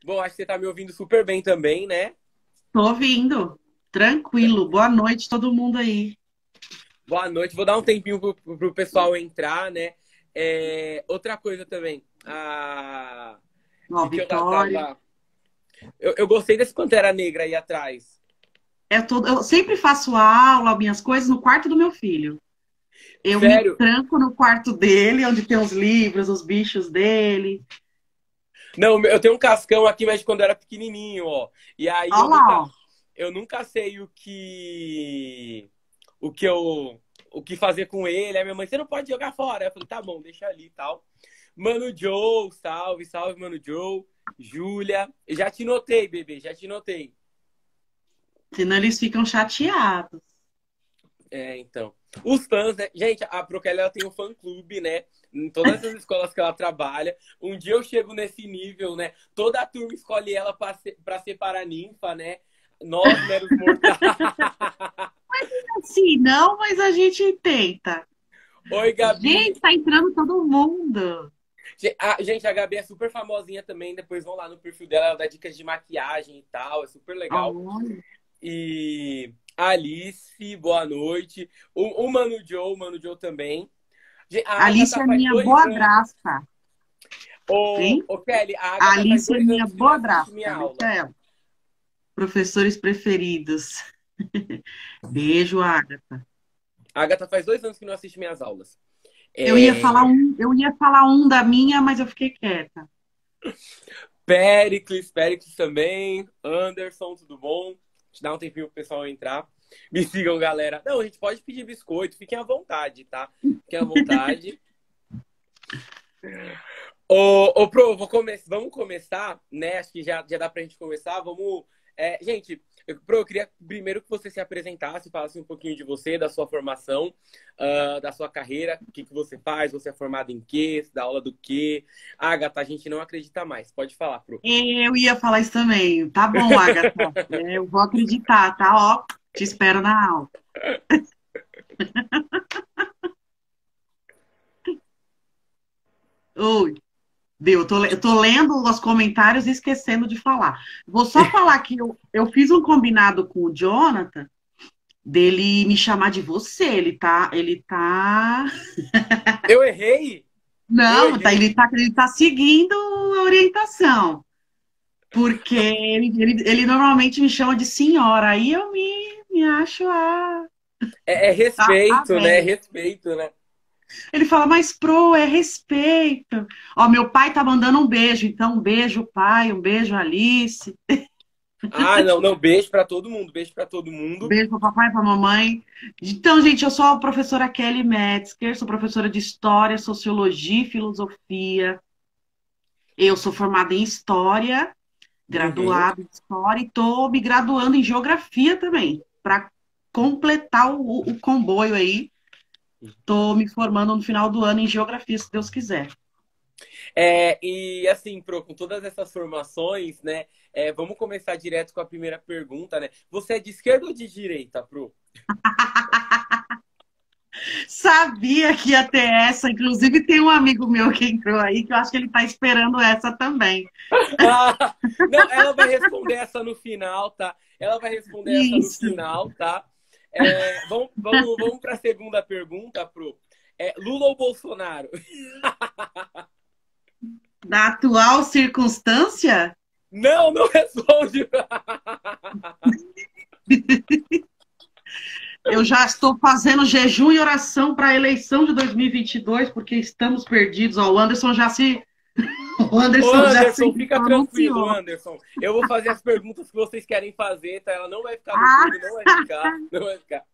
Bom, acho que você tá me ouvindo super bem também, né? Tô ouvindo. Tranquilo. Boa noite, todo mundo aí. Boa noite. Vou dar um tempinho pro pessoal entrar, né? Outra coisa também. Ó, Que eu Vitória. tava. Eu gostei desse Pantera Negra aí atrás. Eu sempre faço aula, minhas coisas no quarto do meu filho. Eu me Sério? tranco no quarto dele, onde tem os livros, os bichos dele. Não, eu tenho um cascão aqui, mas de quando eu era pequenininho, ó. E aí Olha lá, ó. eu nunca sei o que eu, o que fazer com ele. Aí minha mãe, você não pode jogar fora. Eu falei, tá bom, deixa ali e tal. Mano Joe, salve, salve, Mano Joe. Júlia, já te notei, bebê, já te notei. Senão eles ficam chateados. Então. Os fãs, né? Gente, a Prokelly, ela tem um fã-clube, né? Em todas as escolas que ela trabalha. Um dia eu chego nesse nível, né? Toda a turma escolhe ela pra ser paraninfa, né? Nós, meros mortais. Sim, não, mas a gente tenta. Oi, Gabi. Gente, tá entrando todo mundo. Gente, a Gabi é super famosinha também. Depois vão lá no perfil dela, ela dá dicas de maquiagem e tal. É super legal. Olha. E a Alice, boa noite. O Mano Joe também. A Alice Agatha é faz minha 2 anos. boadrasta. Hein? Kelly, a A Agatha faz Alice é dois minha anos que não assiste minha boadrasta. Deixa aula. ela. Professores preferidos. Beijo, Agatha. A Agatha faz 2 anos que não assiste minhas aulas. Eu ia É... falar um da minha, mas eu fiquei quieta. Pericles também. Anderson, tudo bom? Te dá um tempinho pro pessoal entrar. Me sigam, galera. Não, a gente pode pedir biscoito, fiquem à vontade, tá? Fiquem à vontade. Pro, vamos começar, né? Acho que já dá pra gente começar. Vamos. Gente, eu queria primeiro que você se apresentasse, falasse um pouquinho de você, da sua formação, da sua carreira, o que você faz, você é formado em quê, você dá aula do quê. Agatha, a gente não acredita mais. Pode falar, Pro. Eu ia falar isso também. Tá bom, Agatha. Eu vou acreditar, tá? Ó, te espero na aula. Oi. Deu, eu tô lendo os comentários e esquecendo de falar. Vou só falar que eu fiz um combinado com o Jonathan dele me chamar de você. Ele tá. Eu errei? Eu Não, errei? ele tá seguindo a orientação. Porque ele normalmente me chama de senhora. Aí eu me acho É a respeito, né? velha. Respeito, né? Ele fala, mas pro, é respeito. Ó, meu pai tá mandando um beijo, então um beijo, pai, um beijo, Alice. Ah, não, não. Beijo pra todo mundo. Beijo pra todo Um mundo. beijo para papai, para mamãe. Então, gente, eu sou a professora Kelly Metzger, sou professora de História, Sociologia e Filosofia. Eu sou formada em História, Uhum. graduada em História, e estou me graduando em Geografia também, para completar o comboio aí. Estou me formando no final do ano em Geografia, se Deus quiser. E assim, Pro, com todas essas formações, né? Vamos começar direto com a primeira pergunta, né? Você é de esquerda ou de direita, Pro? Sabia que ia ter essa, inclusive tem um amigo meu que entrou aí, que eu acho que ele está esperando essa também. Ah, não, ela vai responder essa no final, tá? Ela vai responder essa no Isso. final, tá? Vamos para a segunda pergunta, Pro. Lula ou Bolsonaro? Da atual circunstância, Não, não responde. eu já estou fazendo jejum e oração para a eleição de 2022, porque estamos perdidos. Ó, o Ô, Anderson já se Anderson, fica tranquilo, pronunciou. Anderson. Eu vou fazer as perguntas que vocês querem fazer, tá? Ela não vai ficar no Ah, mudo, não vai ficar, não vai ficar.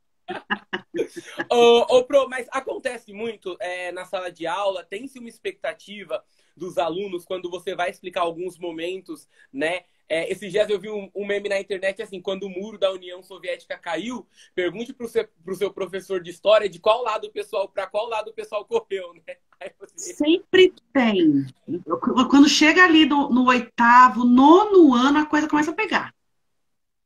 Pro, mas acontece muito na sala de aula, tem-se uma expectativa dos alunos quando você vai explicar alguns momentos, né? Esses dias eu vi um meme na internet assim, quando o muro da União Soviética caiu, pergunte pro seu professor de história de qual lado o pessoal, para qual lado o pessoal correu, né? Aí você... sempre tem. Quando chega ali no oitavo, nono ano, a coisa começa a pegar.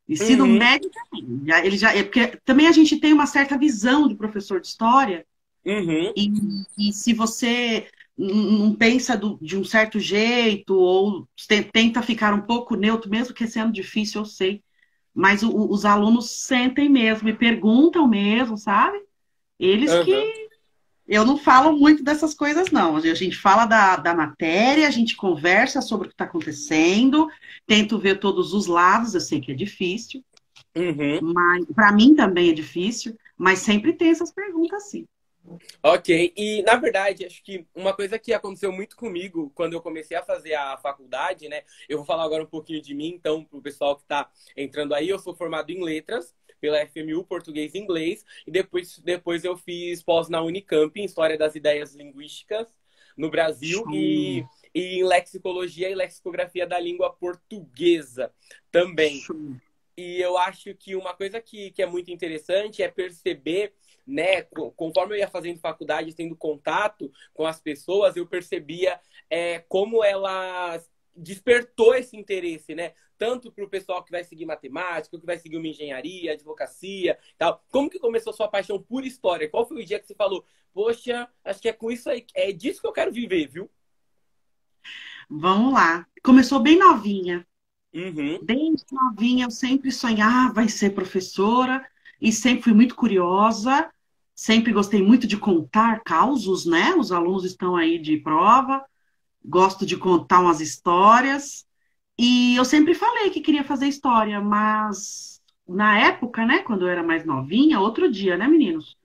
Ensino Uhum, médio também. Porque também a gente tem uma certa visão de professor de história. uhum. E se você não pensa de um certo jeito, ou tenta ficar um pouco neutro, mesmo que sendo difícil, eu sei. Mas os alunos sentem mesmo e perguntam mesmo, sabe? Eles que. Aham. Eu não falo muito dessas coisas, não. A gente fala da matéria, a gente conversa sobre o que está acontecendo, tento ver todos os lados, eu sei que é difícil, Uhum. mas para mim também é difícil, mas sempre tem essas perguntas, sim. Ok, e na verdade, acho que uma coisa que aconteceu muito comigo quando eu comecei a fazer a faculdade, né? Eu vou falar agora um pouquinho de mim, então, para o pessoal que está entrando aí, eu sou formado em letras pela FMU, português e inglês, e depois eu fiz pós na Unicamp, em História das Ideias Linguísticas no Brasil Show, e em Lexicologia e Lexicografia da Língua Portuguesa também. show. E eu acho que uma coisa que é muito interessante é perceber, né, conforme eu ia fazendo faculdade, tendo contato com as pessoas, eu percebia como elas despertou esse interesse, né? Tanto para o pessoal que vai seguir matemática, que vai seguir uma engenharia, advocacia, tal. Como que começou a sua paixão por história? Qual foi o dia que você falou, poxa, acho que é com isso aí, é disso que eu quero viver, viu? Vamos lá. Começou bem novinha. Uhum, Desde novinha eu sempre sonhava em ser professora e sempre fui muito curiosa, sempre gostei muito de contar causos, né? Os alunos estão aí de prova, gosto de contar umas histórias e eu sempre falei que queria fazer história, mas na época, né, quando eu era mais novinha, outro dia, né, meninos?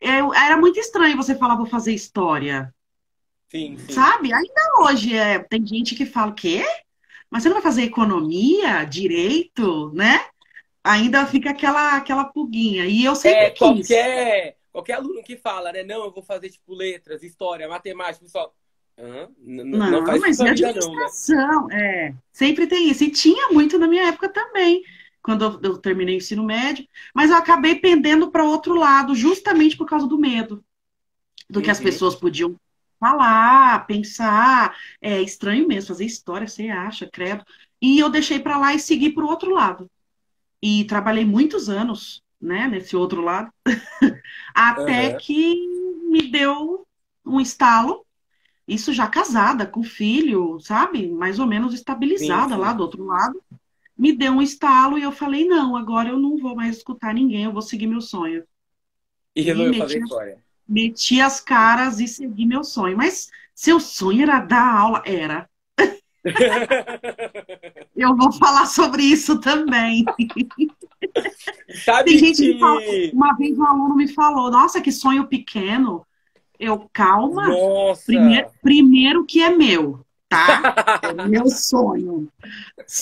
Era muito estranho você falar, vou fazer história, sim, sim. sabe? Ainda hoje tem gente que fala, quê? Mas você não vai fazer economia, direito, né? Ainda fica aquela pulguinha. E eu sempre É, quis. qualquer aluno que fala, né? Não, eu vou fazer, tipo, letras, história, matemática, pessoal. Hã? Não Não, faz isso mas na e vida, não, né? administração? É, sempre tem isso. E tinha muito na minha época também, quando eu terminei o ensino médio. Mas eu acabei pendendo para outro lado, justamente por causa do medo do que as Uhum. pessoas podiam falar, pensar. É estranho mesmo fazer história, você acha, credo. E eu deixei para lá e segui para o outro lado. E trabalhei muitos anos, né, nesse outro lado. Até Aham. que me deu um estalo, isso já casada, com filho, sabe? Mais ou menos Sim, estabilizada lá sim. do outro lado. Me deu um estalo e eu falei: não, agora eu não vou mais escutar ninguém, eu vou seguir meu sonho. E E resolveu fazer história. meti as caras e segui meu sonho. Mas seu sonho era dar aula? Era. Eu vou falar sobre isso também. Tem Sabe gente que fala. que. Uma vez um aluno me falou: nossa, que sonho pequeno. Eu, calma, primeiro, Nossa! primeiro que é meu, tá? É meu sonho.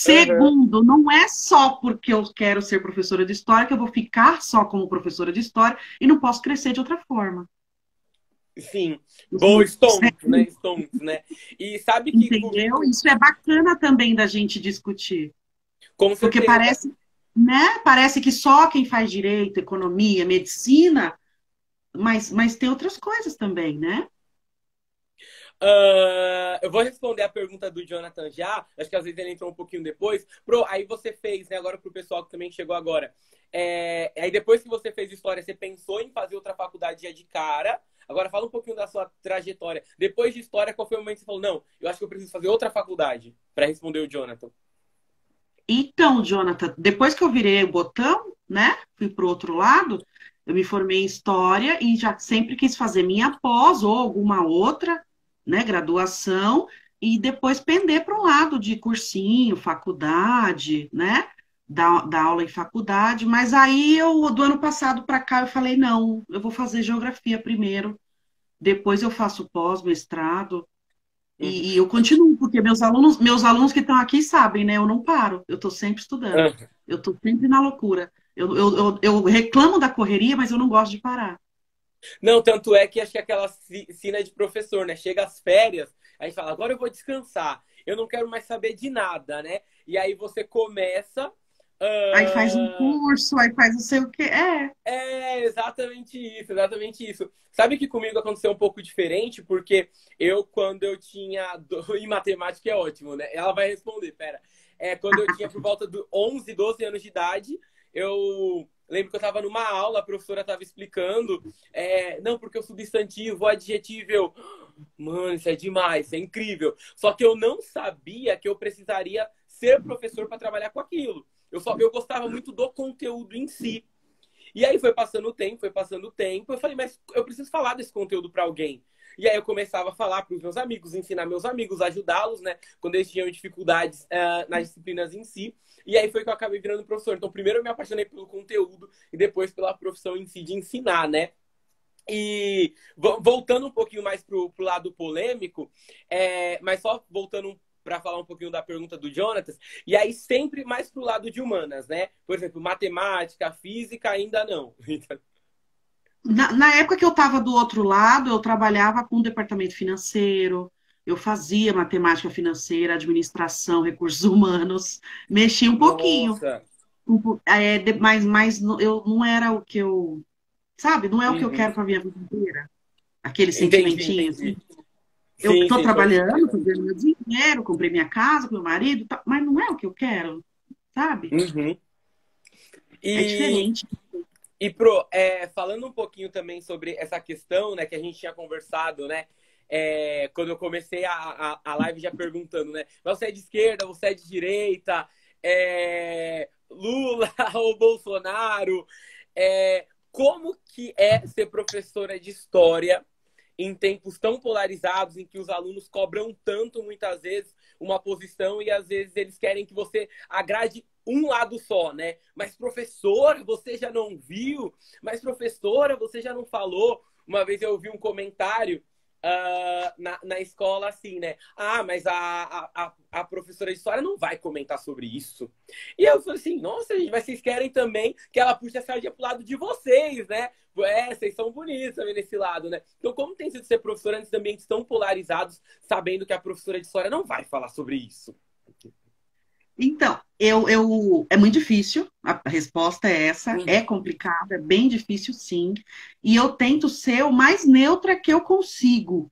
Aham. Segundo, não é só porque eu quero ser professora de história que eu vou ficar só como professora de história e não posso crescer de outra forma. Sim. Boa, Stonks, né? Stonks, né? E sabe que Entendeu? comigo, Isso é bacana também da gente discutir, com porque certeza. parece, né? Parece que só quem faz direito, economia, medicina, mas tem outras coisas também, né? Eu vou responder a pergunta do Jonathan já. Acho que às vezes ele entrou um pouquinho depois. Aí você fez, né? Agora para o pessoal que também chegou agora. Aí depois que você fez história, você pensou em fazer outra faculdade já de cara. Agora fala um pouquinho da sua trajetória. Depois de história, qual foi o momento que você falou, não, eu acho que eu preciso fazer outra faculdade para responder o Jonathan. Então, Jonathan, depois que eu virei o botão, né? Fui para o outro lado, eu me formei em história e já sempre quis fazer minha pós ou alguma outra, né, graduação, e depois pender para um lado de cursinho, faculdade, né? Dar aula em faculdade, mas aí eu, do ano passado para cá, eu falei, não, eu vou fazer geografia primeiro, depois eu faço pós-mestrado, Uhum. e eu continuo, porque meus alunos que estão aqui sabem, né? Eu não paro, eu estou sempre estudando, eu estou sempre na loucura. Eu reclamo da correria, mas eu não gosto de parar. Não, tanto é que acho que é aquela sina de professor, né? Chega às férias, a gente fala, agora eu vou descansar, eu não quero mais saber de nada, né? E aí você começa. Aí faz um ah, curso, aí faz não sei o quê. É exatamente isso, exatamente isso. Sabe que comigo aconteceu um pouco diferente, porque quando eu tinha. Em matemática é ótimo, né? Ela vai responder, pera. Quando eu tinha por volta de 11, 12 anos de idade, eu lembro que eu estava numa aula, a professora estava explicando, não, porque o substantivo, o adjetivo, eu, mano, isso é demais, isso é incrível. Só que eu não sabia que eu precisaria ser professor para trabalhar com aquilo. Eu gostava muito do conteúdo em si. E aí foi passando o tempo, foi passando o tempo. Eu falei, mas eu preciso falar desse conteúdo para alguém. E aí eu começava a falar para os meus amigos, ensinar meus amigos, ajudá-los, né? Quando eles tinham dificuldades nas disciplinas em si. E aí foi que eu acabei virando professor. Então, primeiro eu me apaixonei pelo conteúdo e depois pela profissão em si de ensinar, né? E voltando um pouquinho mais pro lado polêmico, mas só voltando para falar um pouquinho da pergunta do Jonatas, e aí sempre mais pro lado de humanas, né? Por exemplo, matemática, física, ainda não. Na época que eu estava do outro lado, eu trabalhava com o departamento financeiro, eu fazia matemática financeira, administração, recursos humanos, mexia um pouquinho, Nossa. mas eu não era o que eu, sabe, não é o que eu Uhum. quero para minha vida inteira. Aquele Entendi, sentimentinho, entendi. assim. Eu Sim, estou sim, show de trabalhando, bola. estou ganhando meu dinheiro, comprei minha casa com meu marido, mas não é o que eu quero, sabe? Uhum. É E, diferente. falando um pouquinho também sobre essa questão, né, que a gente tinha conversado, né, quando eu comecei a live já perguntando, né, você é de esquerda, você é de direita, Lula ou Bolsonaro, como que é ser professora de história em tempos tão polarizados, em que os alunos cobram tanto, muitas vezes, uma posição e às vezes eles querem que você agrade um lado só, né? Mas professora, você já não viu? Mas professora, você já não falou? Uma vez eu ouvi um comentário na escola assim, né? Ah, mas a professora de história não vai comentar sobre isso. E eu falei assim, nossa, gente, mas vocês querem também que ela puxe a sardinha pro lado de vocês, né? Vocês são bonitos também nesse lado, né? Então, como tem sido ser professora nesses ambientes tão polarizados, sabendo que a professora de história não vai falar sobre isso? Então, é muito difícil, a resposta é essa, é complicado, é bem difícil sim, e eu tento ser o mais neutra que eu consigo,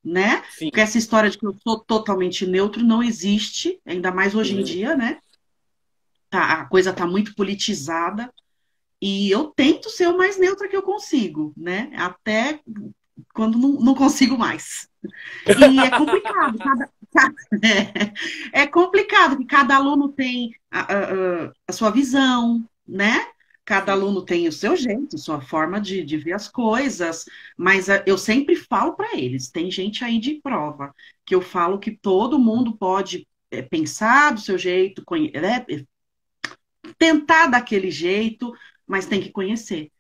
né? Sim. Porque essa história de que eu sou totalmente neutro não existe, ainda mais hoje em Uhum. dia, né? A coisa tá muito politizada, e eu tento ser o mais neutra que eu consigo, né? Até quando não consigo mais. E é complicado, é complicado, porque cada aluno tem a sua visão, né? Cada Sim. aluno tem o seu jeito, sua forma de ver as coisas, mas eu sempre falo para eles, tem gente aí de prova, que eu falo que todo mundo pode pensar do seu jeito, né? Tentar daquele jeito, mas tem que conhecer.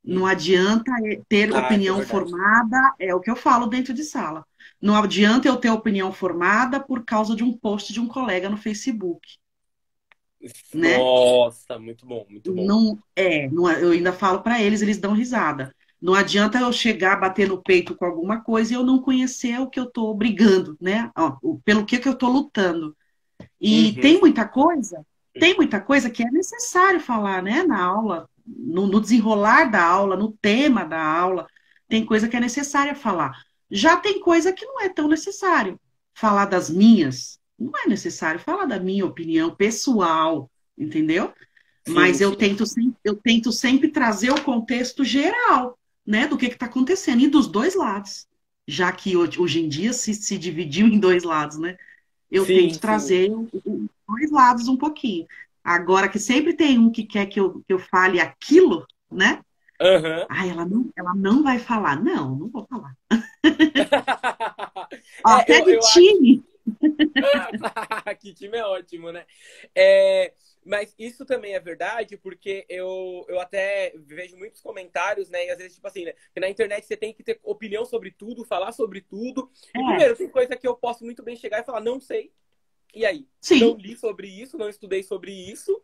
Não Uhum. adianta ter Ah, isso é opinião verdade. formada, é o que eu falo dentro de sala. Não adianta eu ter opinião formada por causa de um post de um colega no Facebook, né? Nossa, muito bom, muito bom. Eu ainda falo para eles, eles dão risada. Não adianta eu chegar, bater no peito com alguma coisa e eu não conhecer o que eu estou brigando, né? Ó, pelo que eu estou lutando. E Uhum. tem muita coisa que é necessário falar, né, na aula, no desenrolar da aula, no tema da aula, tem coisa que é necessária falar. Já tem coisa que não é tão necessário falar das minhas, não é necessário falar da minha opinião pessoal, entendeu? Sim, Mas sim. eu tento sempre trazer o contexto geral, né, do que está acontecendo, e dos dois lados, já que hoje em dia se dividiu em dois lados, né? Eu Sim, tento sim. trazer os dois lados um pouquinho. Agora que sempre tem um que quer que eu fale aquilo, né? Aham. Ah, ela não vai falar. Não, não vou falar. Ó, É, até de eu acho. time. Que time é ótimo, né? Mas isso também é verdade, porque eu até vejo muitos comentários, né? E às vezes, tipo assim, né? Que na internet você tem que ter opinião sobre tudo, falar sobre tudo. E É, primeiro, tem coisa que eu posso muito bem chegar e falar, não sei. E aí? Não sim. li sobre isso, não estudei sobre isso.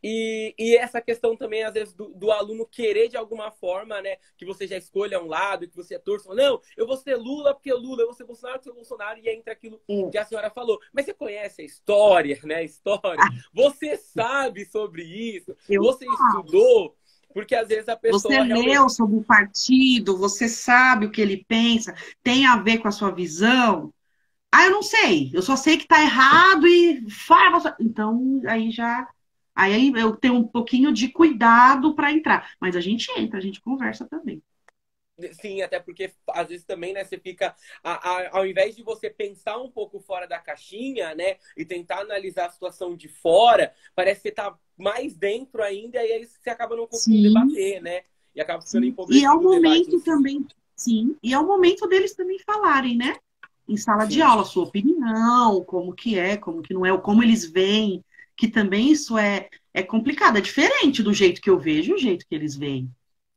E essa questão também, às vezes, do aluno querer de alguma forma, né, que você já escolha um lado, que você torça, não, eu vou ser Lula porque Lula, eu vou ser Bolsonaro porque Bolsonaro, e entra aquilo É. que a senhora falou. Mas você conhece a história, né? A história. Você sabe sobre isso, Eu, você estudou, porque às vezes a você pessoa realmente. leu sobre o partido, você sabe o que ele pensa, tem a ver com a sua visão. Ah, eu não sei. Eu só sei que tá errado e fala. Então, aí já. Aí eu tenho um pouquinho de cuidado para entrar. Mas a gente entra, a gente conversa também. Sim, até porque às vezes também, né, você fica, ao invés de você pensar um pouco fora da caixinha, né, e tentar analisar a situação de fora, parece que você tá mais dentro ainda e aí você acaba não conseguindo Sim, debater, né, e acaba ficando sim. E é o empobrecido o debate em momento si. também, sim, e é o momento deles também falarem, né? Em sala de Sim. aula, sua opinião, como que é, como que não é, como eles veem, que também isso é complicado, é diferente do jeito que eu vejo e o jeito que eles veem,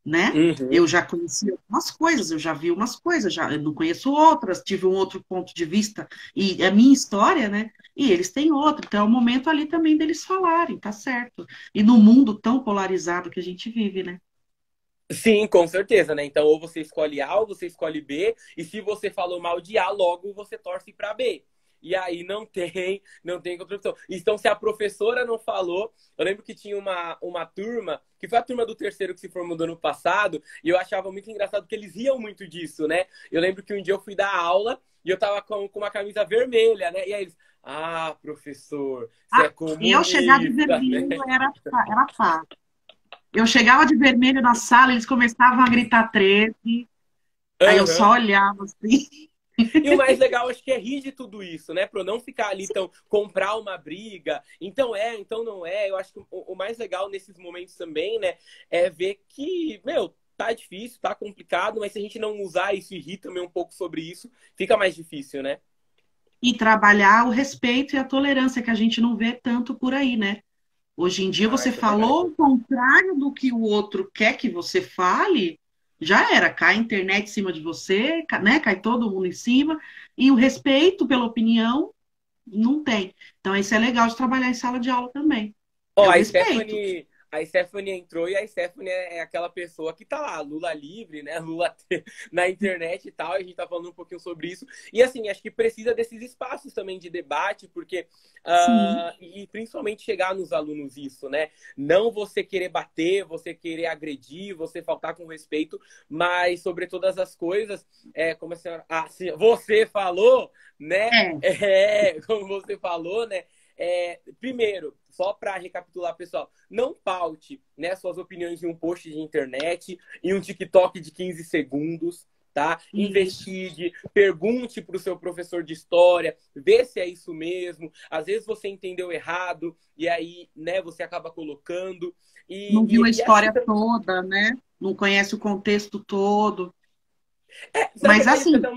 né? Uhum. Eu já conheci algumas coisas, eu já vi umas coisas, já eu não conheço outras, tive um outro ponto de vista e a minha história, né? E eles têm outro, então é o momento ali também deles falarem, tá certo? E no mundo tão polarizado que a gente vive, né? Sim, com certeza, né? Então, ou você escolhe A ou você escolhe B, e se você falou mal de A, logo você torce para B. E aí não tem outra opção. Então, se a professora não falou, eu lembro que tinha uma turma, que foi a turma do terceiro que se formou no ano passado, e eu achava muito engraçado que eles riam muito disso, né? Eu lembro que um dia eu fui dar aula e eu tava com uma camisa vermelha, né? E aí eles, ah, professor, você é Ah, e eu chegar de comunista, né? vermelho era pá. Eu chegava de vermelho na sala, eles começavam a gritar 13, aí eu só Aham. olhava assim. E o mais legal, acho que é rir de tudo isso, né? Pra eu não ficar ali, então, comprar uma briga. Então é, então não é. Eu acho que o mais legal nesses momentos também, né? É ver que, meu, tá difícil, tá complicado, mas se a gente não usar isso e rir também um pouco sobre isso, fica mais difícil, né? E trabalhar o respeito e a tolerância, que a gente não vê tanto por aí, né? Hoje em dia Ah, você isso é verdade. falou o contrário do que o outro quer que você fale, já era, cai a internet em cima de você, né? Cai todo mundo em cima, e o respeito pela opinião não tem. Então, isso é legal de trabalhar em sala de aula também. Ó, É o a respeito. Stephanie, a Stephanie entrou e a Stephanie é aquela pessoa que tá lá, Lula livre, né? Lula na internet e tal. A gente tá falando um pouquinho sobre isso. E assim, acho que precisa desses espaços também de debate, porque Sim, e principalmente chegar nos alunos isso, né? Não você querer bater, você querer agredir, você faltar com respeito, mas sobre todas as coisas, como você falou, né? é. Como você falou, né? Primeiro, só para recapitular, pessoal, não paute, né, suas opiniões em um post de internet, em um TikTok de 15 segundos, tá? Isso. Investigue, pergunte para o seu professor de história, vê se é isso mesmo. Às vezes você entendeu errado e aí, né, você acaba colocando. Não viu a E assim, história toda, né? Não conhece o contexto todo. sabe Mas que isso assim,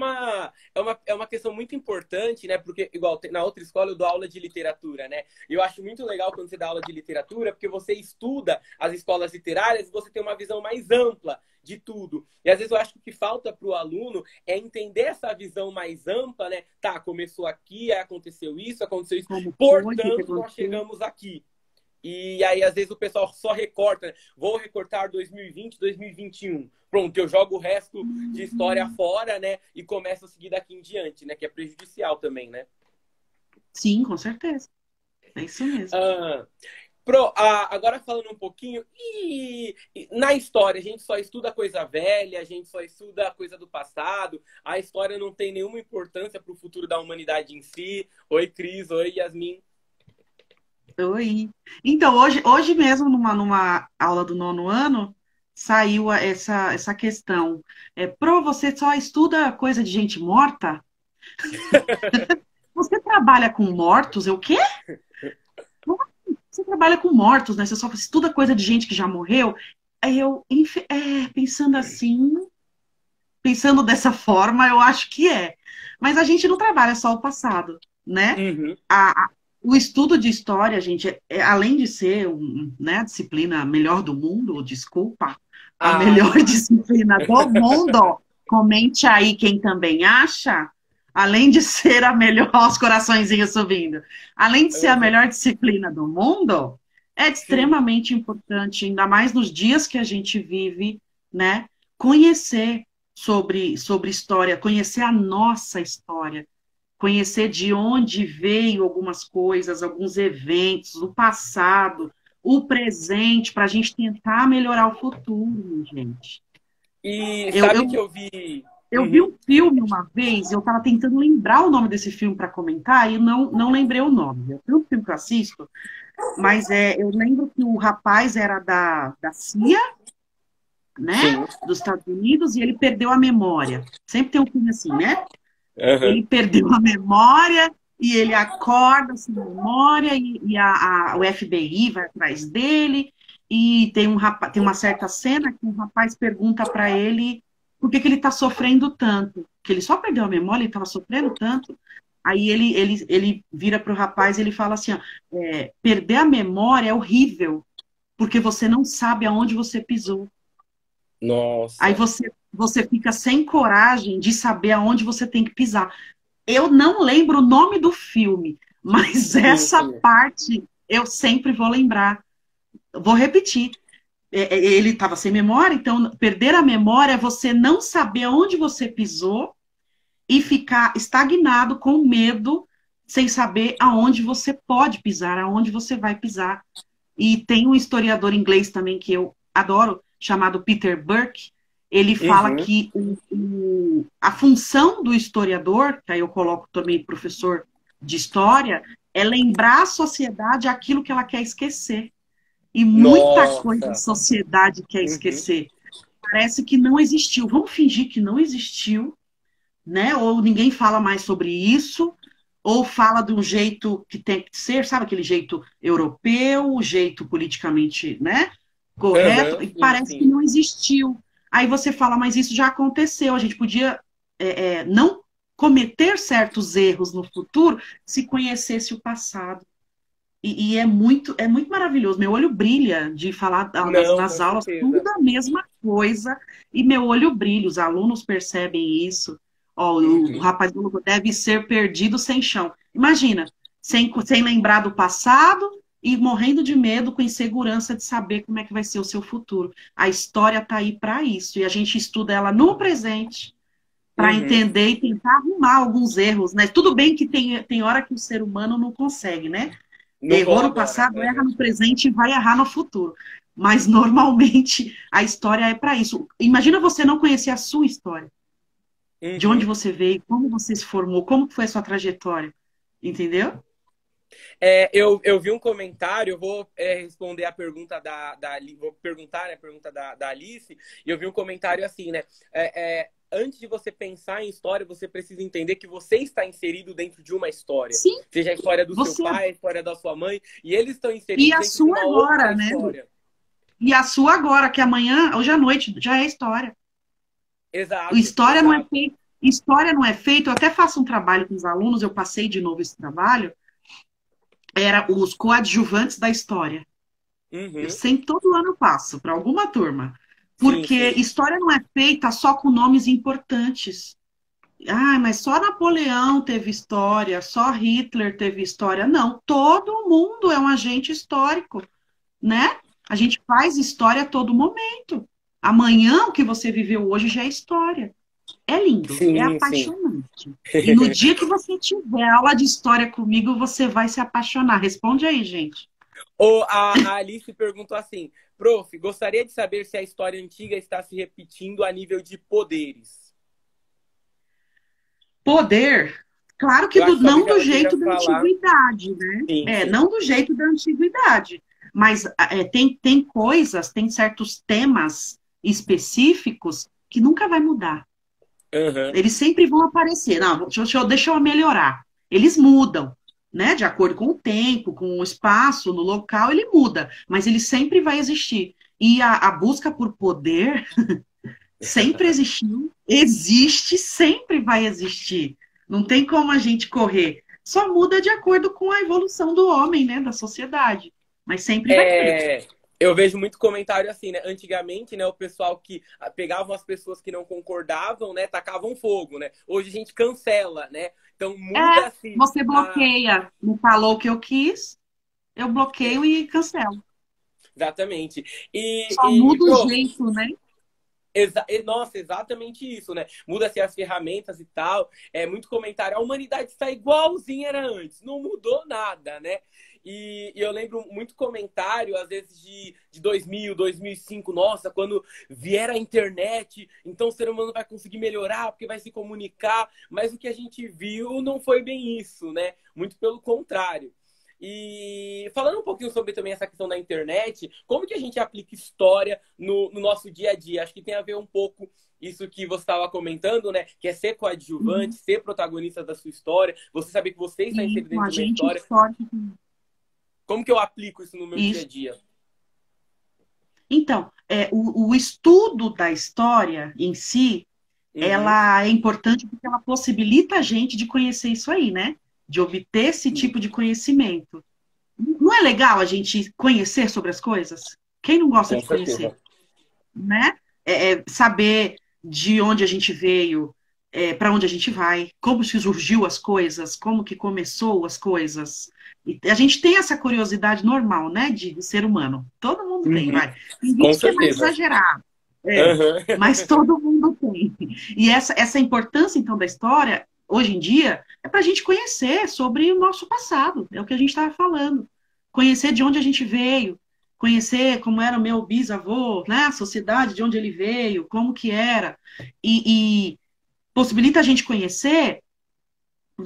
é uma questão muito importante, né? Porque, igual, na outra escola eu dou aula de literatura, né? E eu acho muito legal quando você dá aula de literatura, porque você estuda as escolas literárias e você tem uma visão mais ampla de tudo. E às vezes eu acho que o que falta para o aluno é entender essa visão mais ampla, né? Tá, começou aqui, aconteceu isso, como foi, o que que portanto, nós aconteceu? chegamos aqui. E aí, às vezes, o pessoal só recorta, né? Vou recortar 2020, 2021. Pronto, eu jogo o resto de história fora, né? E começo a seguir daqui em diante, né? Que é prejudicial também, né? Sim, com certeza. É isso mesmo. Ah, agora falando um pouquinho, e na história, a gente só estuda coisa velha, a gente só estuda coisa do passado, a história não tem nenhuma importância para o futuro da humanidade em si. Oi, Cris, oi, Yasmin. Oi. Então, hoje mesmo, numa aula do nono ano, saiu essa questão. Você só estuda coisa de gente morta? Você trabalha com mortos? Eu, o quê? Você trabalha com mortos, né? Você só estuda coisa de gente que já morreu? Aí eu, pensando assim, pensando dessa forma, eu acho que é. Mas a gente não trabalha só o passado, né? Uhum. O estudo de história, gente, além de ser né, a disciplina melhor do mundo, desculpa, a Ah, melhor não acho. disciplina do mundo, comente aí quem também acha, além de ser a melhor, os coraçõezinhos subindo, além de ser a Uhum. melhor disciplina do mundo, é Sim. extremamente importante, ainda mais nos dias que a gente vive, né, conhecer sobre história, conhecer a nossa história, conhecer de onde veio algumas coisas, alguns eventos, o passado, o presente, para a gente tentar melhorar o futuro, gente. E Eu, sabe que eu, eu vi. eu vi Uhum. um filme uma vez, eu estava tentando lembrar o nome desse filme para comentar e não lembrei o nome. É um filme que eu assisto. Mas eu lembro que o rapaz era da CIA, né? Sim. Dos Estados Unidos, e ele perdeu a memória. Sempre tem um filme assim, né? Aham. Ele perdeu a memória e ele acorda sem memória e o FBI vai atrás dele e tem uma certa cena que um rapaz pergunta para ele por que ele está sofrendo tanto, que ele só perdeu a memória e estava sofrendo tanto. Aí ele vira para o rapaz e ele fala assim, ó, perder a memória é horrível, porque você não sabe aonde você pisou. Aí Nossa. você fica sem coragem de saber aonde você tem que pisar. Eu não lembro o nome do filme, mas Sim, essa sim. parte eu sempre vou lembrar. Vou repetir. Ele estava sem memória, então perder a memória é você não saber onde você pisou e ficar estagnado com medo, sem saber aonde você pode pisar, aonde você vai pisar. E tem um historiador inglês também que eu adoro, chamado Peter Burke. Ele fala Uhum. que a função do historiador, que aí eu coloco também professor de história, é lembrar a sociedade aquilo que ela quer esquecer. E muita coisa a Nossa. sociedade quer Uhum. esquecer. Parece que não existiu. Vamos fingir que não existiu, né? Ou ninguém fala mais sobre isso, ou fala de um jeito que tem que ser, sabe aquele jeito europeu, o jeito politicamente, né, correto, Aham, e sim, parece que sim. não existiu. Aí você fala, mas isso já aconteceu, a gente podia não cometer certos erros no futuro se conhecesse o passado. E é muito maravilhoso. Meu olho brilha de falar Não, nas com aulas, tudo certeza. a mesma coisa, e meu olho brilha, os alunos percebem isso. Ó, o Uhum. rapaz falou, deve ser perdido sem chão. Imagina, sem lembrar do passado e morrendo de medo, com insegurança de saber como é que vai ser o seu futuro. A história está aí para isso, e a gente estuda ela no presente para Uhum. entender e tentar arrumar alguns erros, né? Tudo bem que tem hora que o ser humano não consegue, né? Não Errou no colabora. passado, erra Aham. no presente e vai errar no futuro. Mas normalmente a história é para isso. Imagina você não conhecer a sua história, de onde Uhum. você veio, como você se formou, como foi a sua trajetória, entendeu? Eu vi um comentário, eu vou responder a pergunta vou perguntar, né, a pergunta da Alice, e eu vi um comentário assim, né? Antes de você pensar em história, você precisa entender que você está inserido dentro de uma história. Sim, Seja a história do seu você. pai, a história da sua mãe, e eles estão E inseridos a dentro de sua uma outra agora, né? história. E a sua agora, que amanhã, hoje à noite, já é história. Exato, exato. História não é feito. Eu até faço um trabalho com os alunos, eu passei de novo esse trabalho, era os coadjuvantes da história. Eu Uhum. sempre, todo ano passo para alguma turma. Sim, Porque sim. história não é feita só com nomes importantes. Ah, mas só Napoleão teve história, só Hitler teve história. Não, todo mundo é um agente histórico, né? A gente faz história a todo momento. Amanhã, o que você viveu hoje já é história. É lindo, é Sim, sim. apaixonante. E no dia que você tiver aula de história comigo, você vai se apaixonar. Responde aí, gente. Ou a Alice perguntou assim: Prof, gostaria de saber se a história antiga está se repetindo a nível de poderes. Poder, claro que Eu acho que talvez não do ela queira jeito da falar. antiguidade, né? Sim, sim. Não do jeito da antiguidade. Mas tem coisas, tem certos temas específicos que nunca vai mudar. Uhum. Eles sempre vão aparecer. Não, deixa eu melhorar. Eles mudam, né? De acordo com o tempo, com o espaço, no local, ele muda. Mas ele sempre vai existir. E a busca por poder sempre existiu, existe, sempre vai existir. Não tem como a gente correr. Só muda de acordo com a evolução do homem, né, da sociedade. Mas sempre vai ter. É, eu vejo muito comentário assim, né? Antigamente, né, o pessoal que pegavam as pessoas que não concordavam, né, tacavam fogo, né? Hoje a gente cancela, né? Então muda-se Você a. bloqueia, não falou o que eu quis, eu bloqueio e cancelo. Exatamente. Só E muda o prof, jeito, né? Nossa, exatamente isso, né? Muda-se as ferramentas e tal. É muito comentário. A humanidade está igualzinha era antes, não mudou nada, né? E eu lembro muito comentário, às vezes, de 2000, 2005. Nossa, quando vier a internet, então o ser humano vai conseguir melhorar, porque vai se comunicar. Mas o que a gente viu não foi bem isso, né? Muito pelo contrário. E falando um pouquinho sobre também essa questão da internet, como que a gente aplica história no nosso dia a dia? Acho que tem a ver um pouco isso que você estava comentando, né? Que é ser coadjuvante, ser protagonista da sua história, você saber que você está E inserido com a dentro de uma gente história. histórico. Como que eu aplico isso no meu dia a Isso. dia? Então, o estudo da história em si, Uhum. ela é importante porque ela possibilita a gente de conhecer isso aí, né? De obter esse Sim, tipo de conhecimento. Não é legal a gente conhecer sobre as coisas? Quem não gosta com de conhecer, certeza. né? Saber de onde a gente veio, para onde a gente vai, como que surgiu as coisas, como que começou as coisas. E a gente tem essa curiosidade normal, né, de ser humano. Todo mundo tem, Uhum. vai. Tem Com gente que é mais certeza. exagerado, Uhum. mas todo mundo tem. E essa importância, então, da história, hoje em dia, é para a gente conhecer sobre o nosso passado, é o que a gente estava falando. Conhecer de onde a gente veio, conhecer como era o meu bisavô, né, a sociedade de onde ele veio, como que era, e possibilita a gente conhecer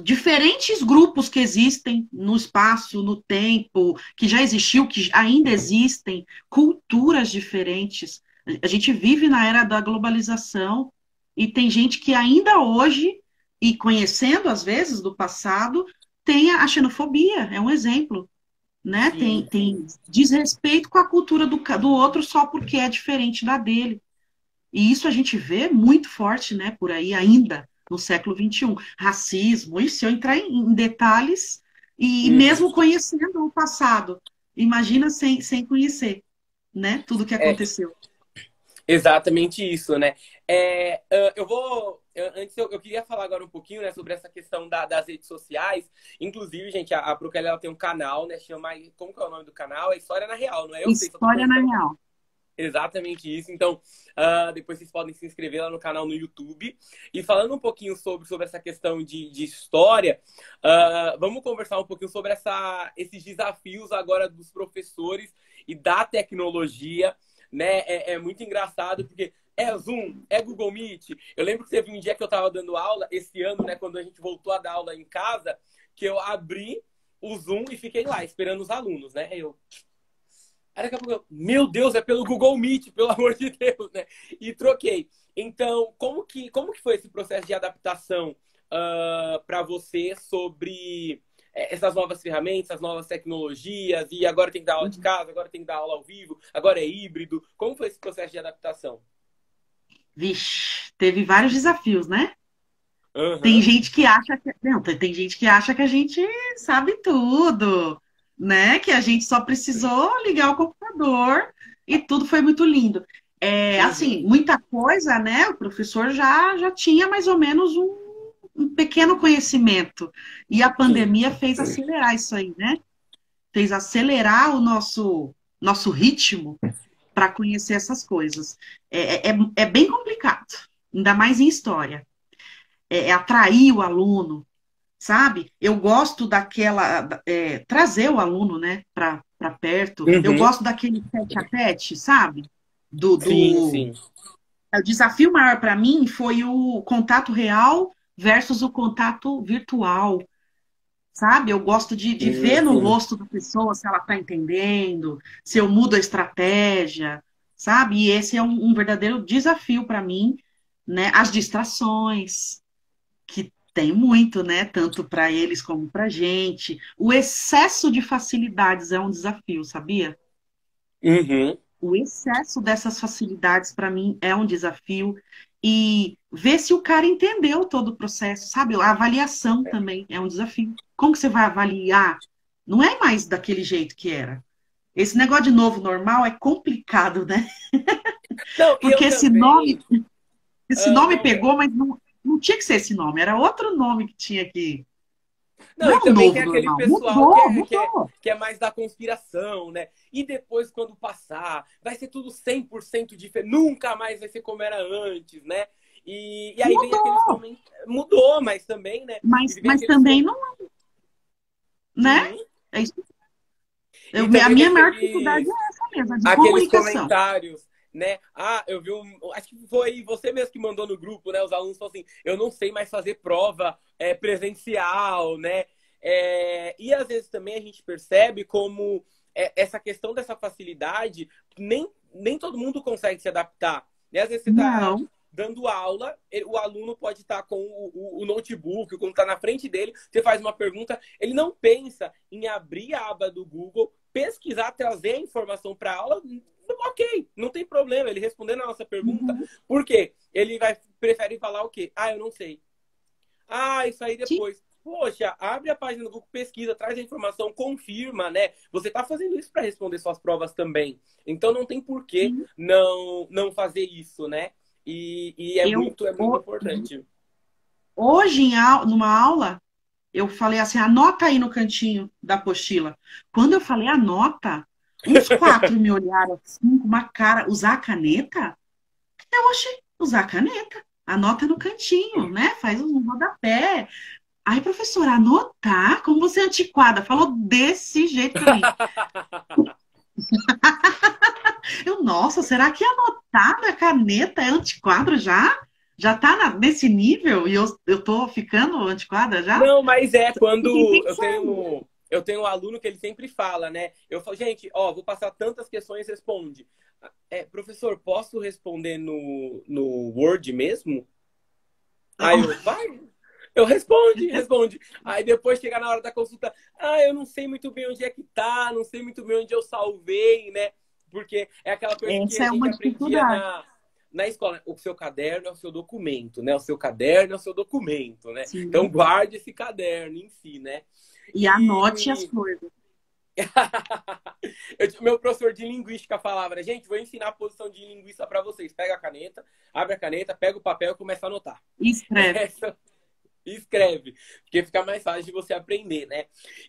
diferentes grupos que existem no espaço, no tempo, que já existiu, que ainda existem, culturas diferentes. A gente vive na era da globalização e tem gente que ainda hoje, e conhecendo às vezes do passado, tem a xenofobia, é um exemplo, né? Sim, sim. Tem desrespeito com a cultura do outro só porque é diferente da dele. E isso a gente vê muito forte, né, por aí ainda, no século XXI. Racismo, e se eu entrar em detalhes, e Uhum. mesmo conhecendo o passado, imagina sem conhecer, né, tudo que É, aconteceu. exatamente isso, né? Eu vou. Antes eu queria falar agora um pouquinho, né, sobre essa questão das redes sociais. Inclusive, gente, a Procel, ela tem um canal, né? Chama. Como que é o nome do canal? É História na Real, não é? Eu sei, só tô História falando na História na Real. real. Exatamente isso. Então, depois vocês podem se inscrever lá no canal no YouTube. E falando um pouquinho sobre essa questão de história, vamos conversar um pouquinho sobre esses desafios agora dos professores e da tecnologia, né? É muito engraçado, porque é Zoom, é Google Meet. Eu lembro que teve um dia que eu estava dando aula, esse ano, né, quando a gente voltou a dar aula em casa, que eu abri o Zoom e fiquei lá esperando os alunos, né? Aí daqui a pouco meu Deus, é pelo Google Meet, pelo amor de Deus, né? E troquei. Então, como que foi esse processo de adaptação para você sobre essas novas ferramentas, as novas tecnologias, e agora tem que dar aula de casa, agora tem que dar aula ao vivo, agora é híbrido. Como foi esse processo de adaptação? Vixe, teve vários desafios, né? Tem Aham. gente que acha que, não, tem gente que acha que a gente sabe tudo, né? Que a gente só precisou ligar o computador e tudo foi muito lindo. Uhum. Assim, muita coisa, né? O professor já tinha mais ou menos um pequeno conhecimento. E a Sim. pandemia fez acelerar isso aí, né? Fez acelerar o nosso ritmo para conhecer essas coisas. É bem complicado, ainda mais em história. É atrair o aluno, sabe? Eu gosto trazer o aluno, né, para perto. Eu Uhum. gosto daquele tete a tete, sabe? Do, Sim, do... sim. O desafio maior para mim foi o contato real versus o contato virtual, sabe? Eu gosto de ver no Sim. rosto da pessoa se ela está entendendo, se eu mudo a estratégia, sabe? E esse é um verdadeiro desafio para mim, né? As distrações que tem muito, né? Tanto para eles como para a gente. O excesso de facilidades é um desafio, sabia? Uhum. O excesso dessas facilidades, para mim, é um desafio. E ver se o cara entendeu todo o processo, sabe? A avaliação também é um desafio. Como que você vai avaliar? Não é mais daquele jeito que era. Esse negócio de novo normal é complicado, né? Não, e eu Porque também. esse nome Não, pegou, mas não tinha que ser esse nome, era outro nome que tinha que. Não não, é e um também tem novo aquele normal. pessoal que Mudou, é, que é, mudou. que é mais da conspiração, né? E depois, quando passar, vai ser tudo 100% diferente. Nunca mais vai ser como era antes, né? E aí vem aqueles Mudou. comentários. Mudou, mas também, né? E vem Mas aqueles. também não, né? Uhum. É isso. E A também vem minha maior dificuldade aqueles, é essa mesmo, a de aqueles comunicação. comentários, né? Ah, eu vi acho que foi você mesmo que mandou no grupo, né? Os alunos falaram assim: eu não sei mais fazer prova presencial, né? E às vezes também a gente percebe como essa questão dessa facilidade, nem todo mundo consegue se adaptar. Né? Às vezes você está Não. dando aula, o aluno pode estar com o notebook, o computador na frente dele, você faz uma pergunta, ele não pensa em abrir a aba do Google, pesquisar, trazer a informação para a aula. Ok, não tem problema ele respondendo a nossa pergunta. Uhum. Por quê? Ele prefere falar o quê? Eu não sei. Isso aí Sim. depois. Poxa, abre a página do Google, pesquisa, traz a informação, confirma, né? Você está fazendo isso para responder suas provas também. Então não tem por que Sim. não fazer isso, né? E é Eu, muito importante. hoje, numa aula, eu falei assim, anota aí no cantinho da apostila. Quando eu falei anota, uns 4 me olharam assim, com uma cara, usar a caneta? Eu achei, usar a caneta. Anota no cantinho, né? Faz um rodapé. Aí, professora, anotar? Como você é antiquada. Falou desse jeito pra mim. Nossa, será que anotar na caneta é antiquadro já? Já tá nesse nível? E eu tô ficando antiquada já? Não, mas quando Fiquei eu pensando. tenho, eu tenho um aluno que ele sempre fala, né? Eu falo, gente, vou passar tantas questões, responde. Professor, posso responder no Word mesmo? Aí vai. Eu responde. Aí depois chega na hora da consulta, eu não sei muito bem onde é que tá, não sei muito bem onde eu salvei, né? Porque é aquela coisa que Essa a é uma gente aprendia dificuldade. na escola. O seu caderno é o seu documento, né? O seu caderno é o seu documento, né? Então Sim. guarde esse caderno em si, né? E anote as E coisas. meu professor de linguística falava, né? Gente, vou ensinar a posição de linguista para vocês. Pega a caneta, abre a caneta, pega o papel e começa a anotar. Escreve. Escreve, porque fica mais fácil de você aprender, né?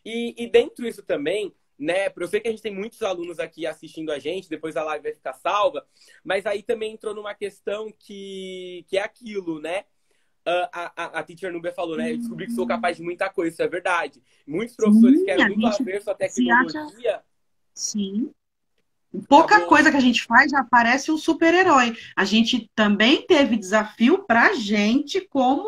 E dentro disso também, né? Eu sei que a gente tem muitos alunos aqui assistindo a gente, depois a live vai ficar salva, mas aí também entrou numa questão que é aquilo, né? A Teacher Nubia falou, né? Eu descobri que sou capaz de muita coisa, isso é verdade. Muitos professores que Sim, eram a muito gente aversos à se acha. tecnologia, Sim. Pouca acabou. coisa que a gente faz já parece um super-herói. A gente também teve desafio para a gente como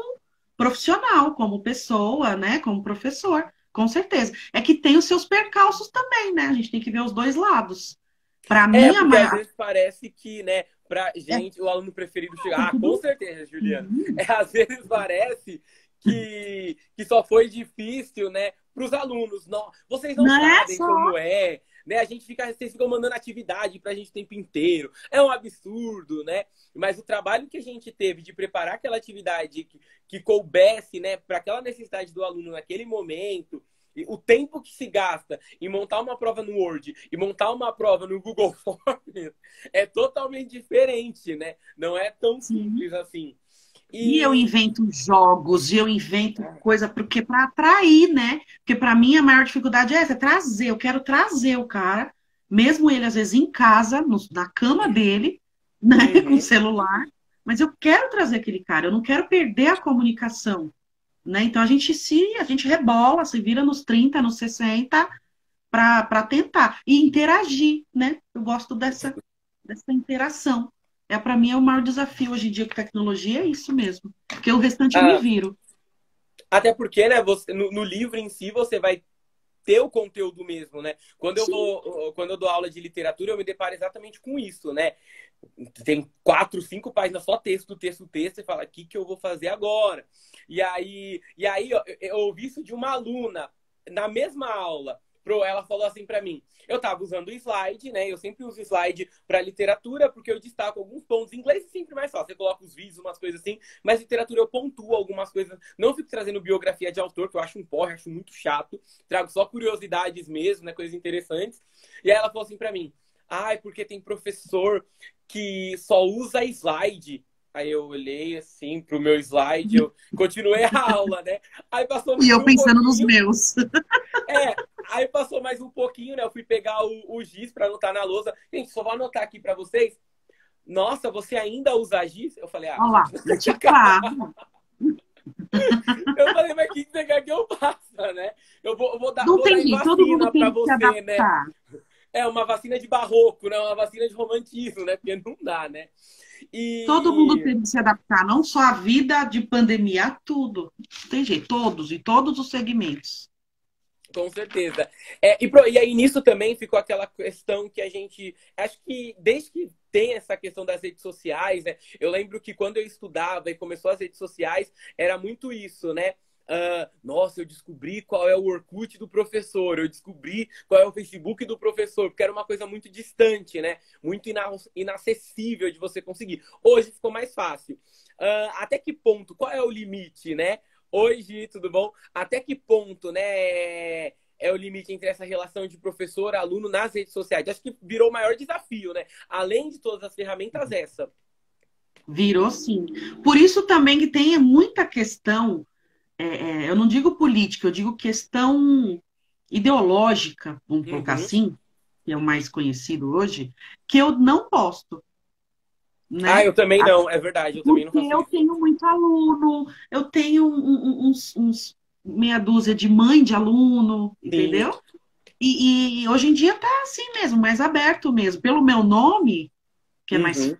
profissional, como pessoa, né? Como professor, com certeza. É que tem os seus percalços também, né? A gente tem que ver os dois lados. Para mim, a Porque às maior. vezes parece que, né, pra É, gente, o aluno preferido tem chegar. Com tudo. certeza, Juliana. Sim. Às vezes parece que só foi difícil, né, para os alunos. Não, vocês não Não é sabem só. como é, né? Vocês ficam mandando atividade pra gente o tempo inteiro. É um absurdo, né? Mas o trabalho que a gente teve de preparar aquela atividade que coubesse, né, para aquela necessidade do aluno naquele momento, o tempo que se gasta em montar uma prova no Word e montar uma prova no Google Forms é totalmente diferente, né? Não é tão Sim. simples assim. E eu E invento jogos, e eu invento coisa porque para atrair, né? Porque para mim a maior dificuldade é essa, é trazer. Eu quero trazer o cara, mesmo ele às vezes em casa, na cama dele, né, com o uhum. celular, mas eu quero trazer aquele cara, eu não quero perder a comunicação, né? Então a gente rebola, se vira nos 30, nos 60 para tentar e interagir, né? Eu gosto dessa interação. Para mim é o maior desafio hoje em dia com tecnologia, é isso mesmo. Porque o restante eu me Ah, viro. até porque, né, no livro em si você vai ter o conteúdo mesmo, né? Sim, Quando eu dou aula de literatura, eu me deparo exatamente com isso, né? Tem 4, 5 páginas só texto, e fala, o que eu vou fazer agora? E aí eu ouvi isso de uma aluna na mesma aula. Ela falou assim para mim, eu tava usando o slide, né? Eu sempre uso slide para literatura, porque eu destaco alguns pontos. Em inglês é sempre mais fácil, você coloca os vídeos, umas coisas assim, mas literatura eu pontuo algumas coisas. Não fico trazendo biografia de autor, que eu acho um porre, acho muito chato. Trago só curiosidades mesmo, né? Coisas interessantes. E aí ela falou assim para mim, porque tem professor que só usa slide. Aí eu olhei assim pro meu slide, eu continuei a aula, né? Aí passou e mais eu um pensando nos pouquinho. meus. Aí passou mais um pouquinho, né? Eu fui pegar o giz para anotar na lousa. Gente, só vou anotar aqui para vocês. Nossa, você ainda usa giz? Eu falei, Olha lá, gente, não sei antiquado. Eu falei, mas o que você quer que eu faça, né? Eu vou dar, Não vou tem dar em jeito, todo mundo vacina para tem que se você, né? adaptar. É uma vacina de barroco, né? Uma vacina de romantismo, né? Porque não dá, né? Todo mundo E tem que se adaptar, não só a vida de pandemia, a tudo. Não tem jeito, todos, e todos os segmentos. Com certeza. E aí nisso também ficou aquela questão que a gente. Acho que desde que tem essa questão das redes sociais, né? Eu lembro que quando eu estudava e começou as redes sociais, era muito isso, né? Nossa, eu descobri qual é o Orkut do professor, eu descobri qual é o Facebook do professor, porque era uma coisa muito distante, né? Muito inacessível de você conseguir. Hoje ficou mais fácil. Até que ponto? Qual é o limite, né? Hoje, tudo bom? Até que ponto, né, é o limite entre essa relação de professor-aluno nas redes sociais? Acho que virou o maior desafio, né? Além de todas as ferramentas, essa. Virou sim. Por isso também que tem muita questão, eu não digo política, eu digo questão ideológica, vamos colocar Uhum. assim, que é o mais conhecido hoje, que eu não posto, né? Eu também não, é verdade, eu também não Porque faço eu isso. tenho muito aluno, eu tenho uns meia dúzia de mãe de aluno, Sim. entendeu? E hoje em dia tá assim mesmo, mais aberto mesmo. Pelo meu nome, que é mais. Uhum.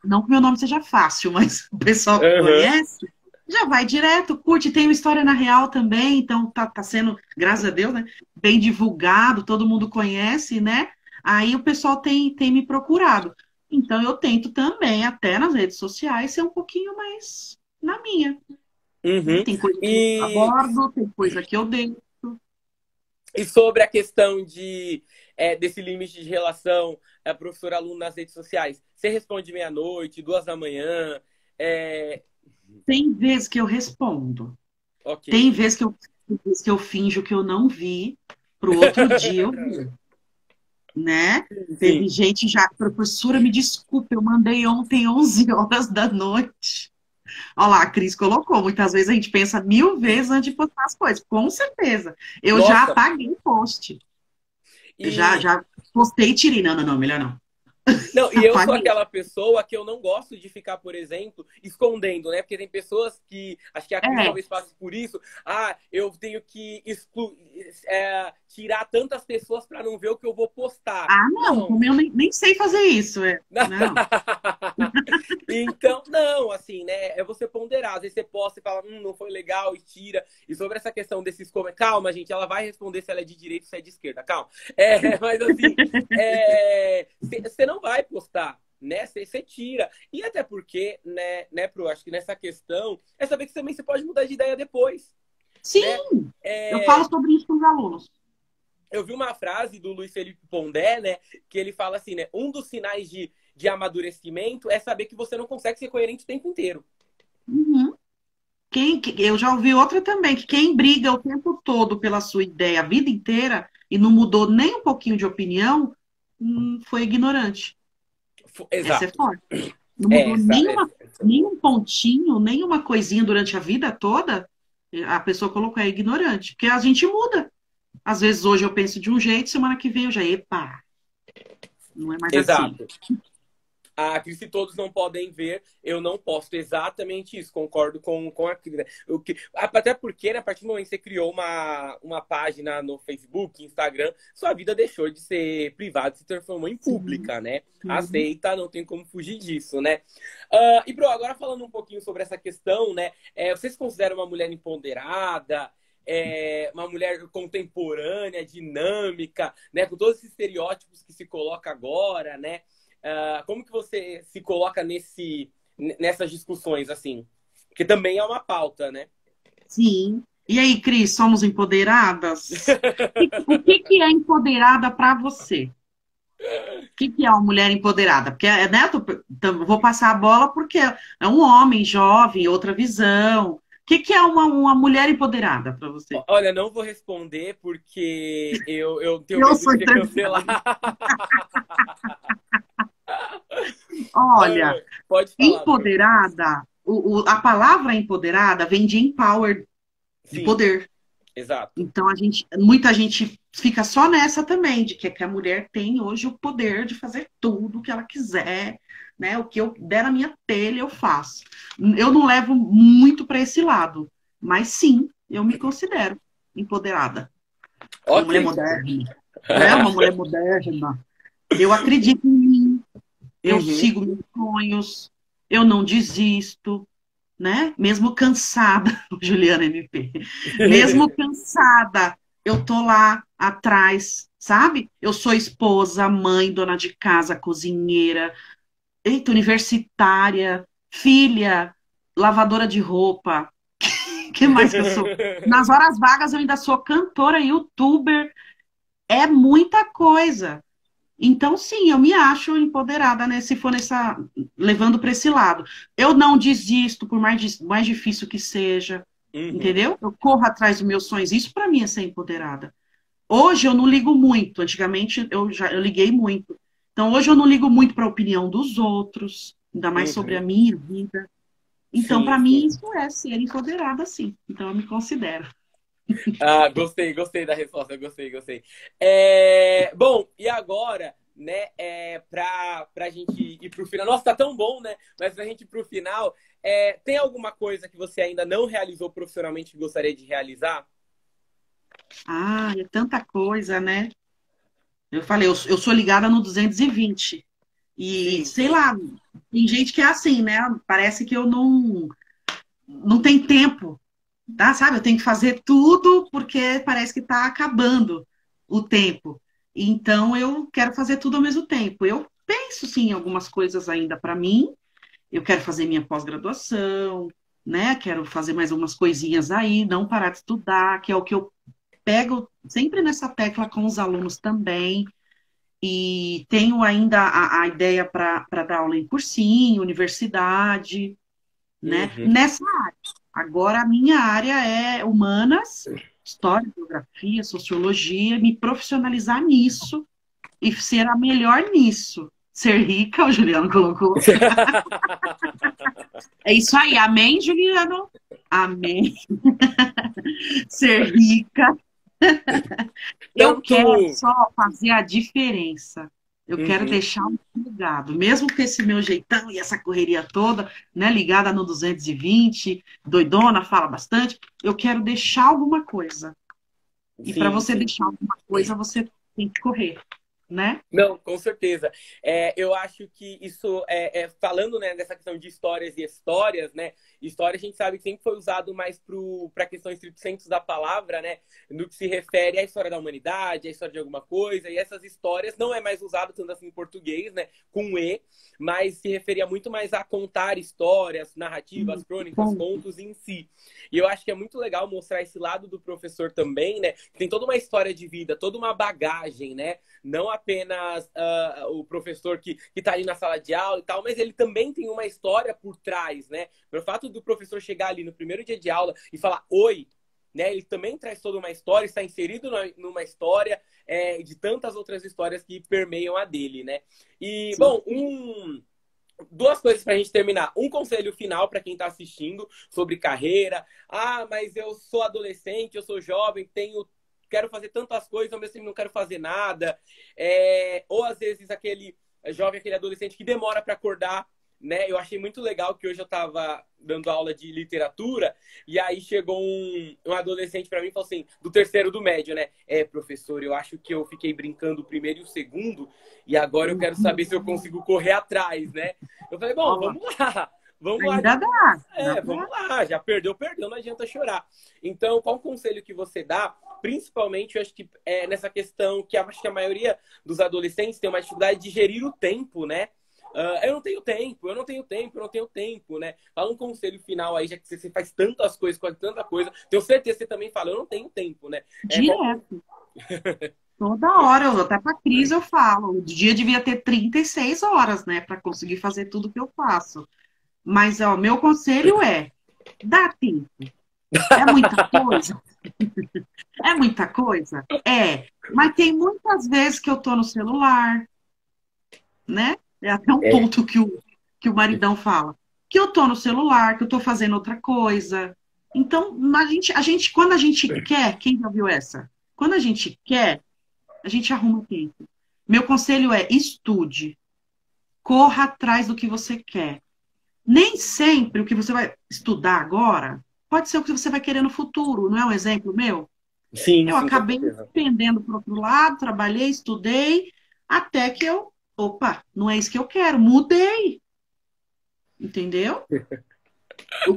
Não que meu nome seja fácil, mas o pessoal que Uhum. conhece já vai direto, curte. Tem uma história na real também, então tá sendo, graças a Deus, né? Bem divulgado, todo mundo conhece, né? Aí o pessoal tem me procurado. Então eu tento também, até nas redes sociais, ser um pouquinho mais na minha. Né? Uhum. Tem coisa que eu E, abordo, tem coisa que eu deixo. e sobre a questão desse limite de relação professor-aluno nas redes sociais, você responde meia-noite, 2 da manhã, é, Tem vezes que eu respondo. Tem ok. vezes que eu finjo que eu não vi, pro outro dia eu vi, né? Sim. Teve gente já, professora, me desculpe, eu mandei ontem 11 horas da noite. Olha lá, a Cris colocou, muitas vezes a gente pensa 1000 vezes antes de postar as coisas, com certeza. Eu já Nossa, apaguei o post, eu já, e já postei e tirei, não, não, não, melhor não. não, e eu sou Apaguei. aquela pessoa que eu não gosto de ficar, por exemplo, escondendo, né? Porque tem pessoas que, acho que a Cris É, talvez passe por isso. Eu tenho que tirar tantas pessoas para não ver o que eu vou postar. não, Não. como eu nem sei fazer isso, não. Então, não, assim, né? É você ponderar. Às vezes você posta e fala, não foi legal, e tira. E sobre essa questão desses comentários. Calma, gente, ela vai responder se ela é de direita ou se é de esquerda. Calma. Mas assim, você não vai postar. Né, você tira. E até porque, né, Pro, acho que nessa questão é saber que também você pode mudar de ideia depois, né? Sim, eu falo É, sobre isso com os alunos. eu vi uma frase do Luiz Felipe Pondé, né? Que ele fala assim, né? Um dos sinais de amadurecimento é saber que você não consegue ser coerente o tempo inteiro. Uhum. Eu já ouvi outra também, que quem briga o tempo todo pela sua ideia a vida inteira e não mudou nem um pouquinho de opinião, foi ignorante. Essa é Exato. forte. Não É mudou essa, essa, essa. nenhum pontinho, nenhuma coisinha durante a vida toda, a pessoa colocou é ignorante. Porque a gente muda. Às vezes hoje eu penso de um jeito, semana que vem eu já, epa, não é mais assim. Exato. Que se todos não podem ver, eu não posto exatamente isso. Concordo com a Cris, né? Até porque, né, a partir do momento que você criou uma página no Facebook, Instagram, sua vida deixou de ser privada e se transformou em Sim, pública, né? sim. Aceita, não tem como fugir disso, né? E, Bro, agora falando um pouquinho sobre essa questão, né? Você se considera uma mulher empoderada? Uma mulher contemporânea, dinâmica, né? Com todos esses estereótipos que se coloca agora, né? Como que você se coloca nessas discussões, assim? Porque também é uma pauta, né? Sim. E aí, Cris, somos empoderadas? O que é empoderada para você? O que é uma mulher empoderada? Porque, né, vou passar a bola porque é um homem jovem, outra visão. O que é uma mulher empoderada para você? Olha, não vou responder porque eu tenho Eu medo sou de ser entrevistada. cancelado. Olha, Pode falar, Bru. empoderada, a palavra empoderada vem de empower, de Sim, poder. exato. Então, muita gente fica só nessa também, de que a mulher tem hoje o poder de fazer tudo o que ela quiser, né? O que eu der na minha telha, eu faço. Eu não levo muito para esse lado, mas sim, eu me considero empoderada. Uma Ok. mulher moderna, né? Uma mulher moderna. Eu acredito em mim, eu Uhum. sigo meus sonhos, eu não desisto, né? Mesmo cansada, Juliana MP, mesmo cansada, eu tô lá atrás, sabe? Eu sou esposa, mãe, dona de casa, cozinheira, eita, universitária, filha, lavadora de roupa. Que mais que eu sou? Nas horas vagas eu ainda sou cantora, youtuber, é muita coisa. Então, sim, eu me acho empoderada, né, se for nessa, levando para esse lado. Eu não desisto, por mais difícil que seja, Uhum. entendeu? Eu corro atrás dos meus sonhos. Isso para mim é ser empoderada. Hoje eu não ligo muito. Antigamente eu liguei muito. Então, hoje eu não ligo muito para a opinião dos outros, ainda mais sobre a Uhum. minha vida. Então, Sim, para mim, sim. isso é ser empoderada, sim. Então, eu me considero. Ah, gostei, gostei da resposta, gostei, gostei. Bom, e agora, né, pra gente ir pro final. Nossa, tá tão bom, né? Mas pra gente ir pro final, tem alguma coisa que você ainda não realizou profissionalmente que gostaria de realizar? Ah, é tanta coisa, né? Eu falei, eu sou ligada no 220. E, Sim, sei sim. lá, tem gente que é assim, né? Parece que eu não tenho tempo, tá? Sabe? Eu tenho que fazer tudo porque parece que está acabando o tempo. Então, eu quero fazer tudo ao mesmo tempo. Eu penso, sim, em algumas coisas ainda para mim. Eu quero fazer minha pós-graduação, né? Quero fazer mais umas coisinhas aí, não parar de estudar, que é o que eu pego sempre nessa tecla com os alunos também. E tenho ainda a ideia para dar aula em cursinho, universidade, né? Uhum. Nessa área. Agora, a minha área é humanas, história, geografia, sociologia, me profissionalizar nisso e ser a melhor nisso. Ser rica, o Juliano colocou. É isso aí, amém, Juliano? Amém. Ser rica. Eu quero Tanto. só fazer a diferença. Eu quero Uhum. deixar um legado, mesmo com esse meu jeitão e essa correria toda, né, ligada no 220, doidona, fala bastante. Eu quero deixar alguma coisa. E para Sim, você sim. deixar alguma coisa, você tem que correr, né? Não, com certeza. Eu acho que isso, falando, né, dessa questão de histórias e histórias, né? História a gente sabe que sempre foi usado mais para questões estrito sensu da palavra, né? No que se refere à história da humanidade, à história de alguma coisa. E essas histórias não é mais usado tanto assim em português, né? Com E, mas se referia muito mais a contar histórias, narrativas, crônicas, Bom, contos em si. E eu acho que é muito legal mostrar esse lado do professor também, né? Tem toda uma história de vida, toda uma bagagem, né? Não apenas o professor que está ali na sala de aula e tal, mas ele também tem uma história por trás, né? Pelo fato do professor chegar ali no primeiro dia de aula e falar oi, né? Ele também traz toda uma história, está inserido numa história de tantas outras histórias que permeiam a dele, né? E, sim. bom, duas coisas para a gente terminar. Um conselho final para quem está assistindo sobre carreira. Ah, mas eu sou adolescente, eu sou jovem, quero fazer tantas coisas, ao mesmo tempo não quero fazer nada. Ou às vezes aquele jovem, aquele adolescente que demora para acordar, né? Eu achei muito legal que hoje eu estava dando aula de literatura e aí chegou um adolescente para mim e falou assim, do terceiro do médio, né? Professor, eu acho que eu fiquei brincando o primeiro e o segundo e agora eu quero saber se eu consigo correr atrás, né? Eu falei, bom, Olha, vamos lá. Vamos lá, ainda dá, ainda vamos dá. lá. Já perdeu, perdeu, não adianta chorar. Então, qual o conselho que você dá? Principalmente, eu acho que nessa questão que eu acho que a maioria dos adolescentes tem uma dificuldade de gerir o tempo, né? Eu não tenho tempo, eu não tenho tempo, eu não tenho tempo, né? Fala um conselho final aí, já que você faz tantas coisas, com tanta coisa. Tenho certeza que você também fala, eu não tenho tempo, né? Direto. Toda hora, até para Cris eu falo, o dia devia ter 36 horas, né, para conseguir fazer tudo que eu faço. Mas, ó, meu conselho é, dá tempo. É muita coisa? É muita coisa? É. Mas tem muitas vezes que eu tô no celular, né? É até um É. ponto que o maridão fala. Que eu tô no celular, que eu tô fazendo outra coisa. Então, quando a gente quer, quem já viu essa? Quando a gente quer, a gente arruma tempo. Meu conselho é estude, corra atrás do que você quer. Nem sempre o que você vai estudar agora pode ser o que você vai querer no futuro, não é um exemplo meu? Sim, Eu sim, com acabei certeza. pendendo para o outro lado, trabalhei, estudei, até que opa, não é isso que eu quero, mudei, entendeu? Eu,